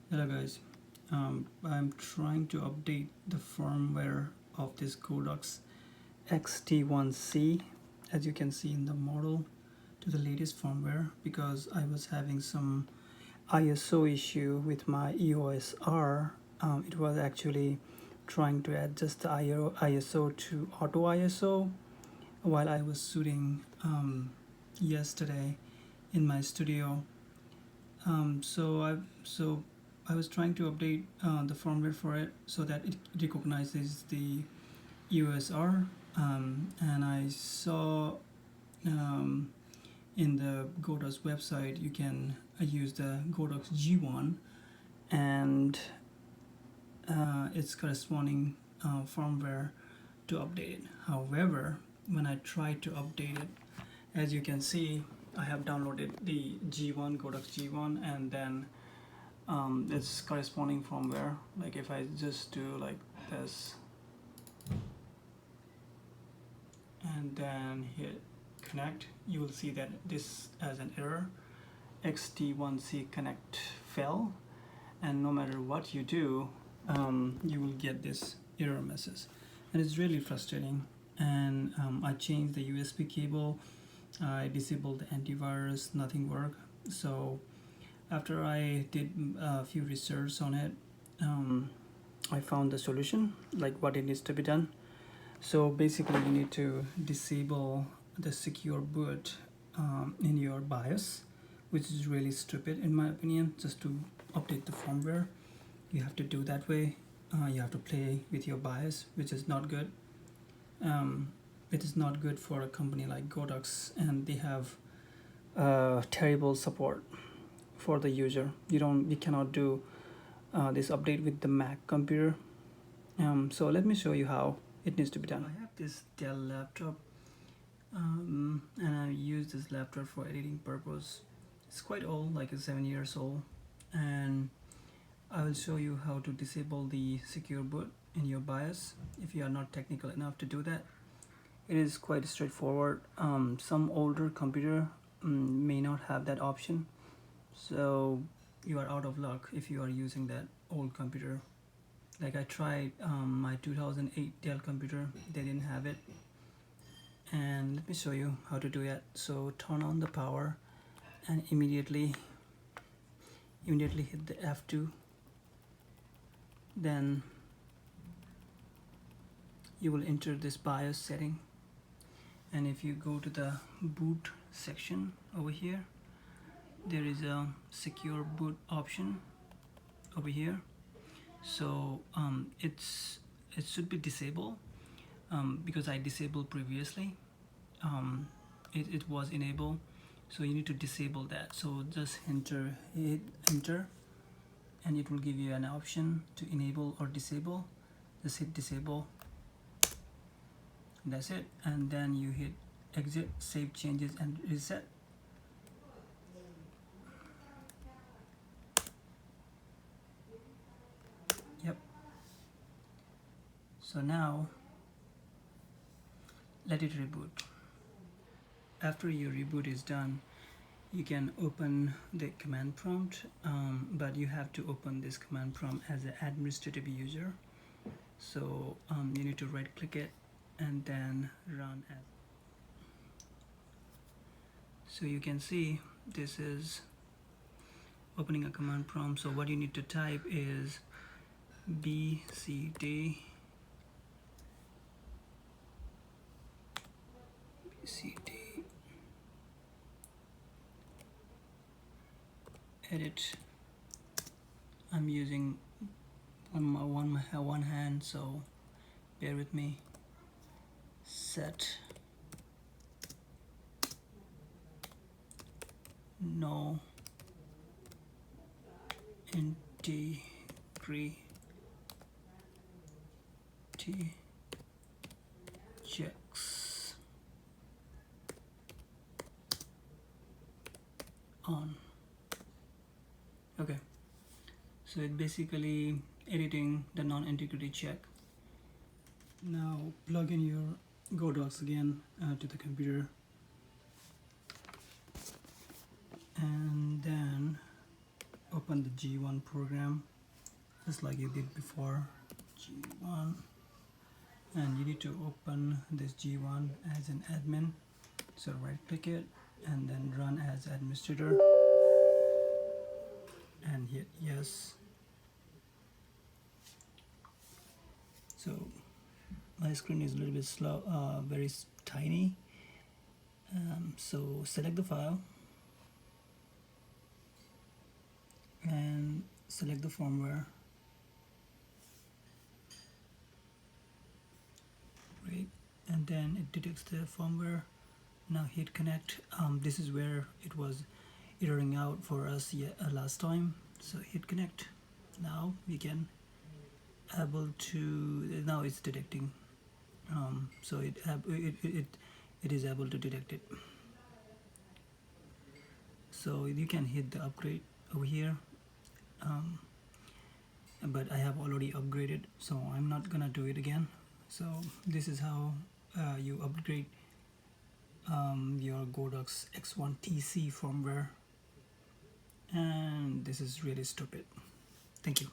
Hello guys, I'm trying to update the firmware of this Godox X1T-C, as you can see in the model, to the latest firmware because I was having some ISO issue with my EOS R. It was actually trying to adjust the ISO to auto ISO while I was shooting yesterday in my studio. So I was trying to update the firmware for it so that it recognizes the USR, and I saw um, in the Godox website you can use the Godox G1 and its corresponding firmware to update it. However, when I tried to update it, as you can see, I have downloaded the G1 Godox G1 and then its corresponding firmware. Like if I just do like this and then hit connect, you will see that this as an error, XT1C connect fail, and no matter what you do, you will get this error message, and it's really frustrating. And I changed the USB cable, I disabled the antivirus, nothing worked. So after I did a few research on it, I found the solution, like what it needs to be done. So basically you need to disable the secure boot in your BIOS, which is really stupid in my opinion. Just to update the firmware, you have to do that way. You have to play with your BIOS, which is not good. It is not good for a company like Godox, and they have terrible support for the user. You cannot do this update with the Mac computer. So let me show you how it needs to be done. I have this Dell laptop, and I use this laptop for editing purpose. It's quite old, like it's 7 years old, and I will show you how to disable the secure boot in your BIOS if you are not technical enough to do that. It is quite straightforward. Some older computer may not have that option, so you are out of luck if you are using that old computer. Like I tried my 2008 Dell computer, they didn't have it. And let me show you how to do it. So turn on the power and immediately hit the F2. Then you will enter this BIOS setting, and if you go to the boot section over here, there is a secure boot option over here. So it should be disabled because I disabled previously. It was enabled, so you need to disable that. So just hit enter, and it will give you an option to enable or disable. Just hit disable. That's it, and then you hit exit, save changes, and reset. Yep. So now let it reboot. After your reboot is done, you can open the command prompt, but you have to open this command prompt as an administrative user. So you need to right click it and then run as. So you can see this is opening a command prompt. So what you need to type is bcd edit. I'm using one hand, so bear with me. Set no integrity checks on. Okay, so it's basically editing the non-integrity check. Now plug in your Godox again to the computer, and then open the G1 program just like you did before. G1, and you need to open this G1 as an admin, so right click it and then run as administrator and hit yes. So my screen is a little bit slow, very tiny, so select the file and select the firmware. Right, and then it detects the firmware. Now hit connect. This is where it was erroring out for us last time, so hit connect. Now we can able to, now it's detecting, so it is able to detect it. So you can hit the upgrade over here, but I have already upgraded, so I'm not gonna do it again. So this is how you upgrade your Godox X1T-C firmware, and this is really stupid. Thank you.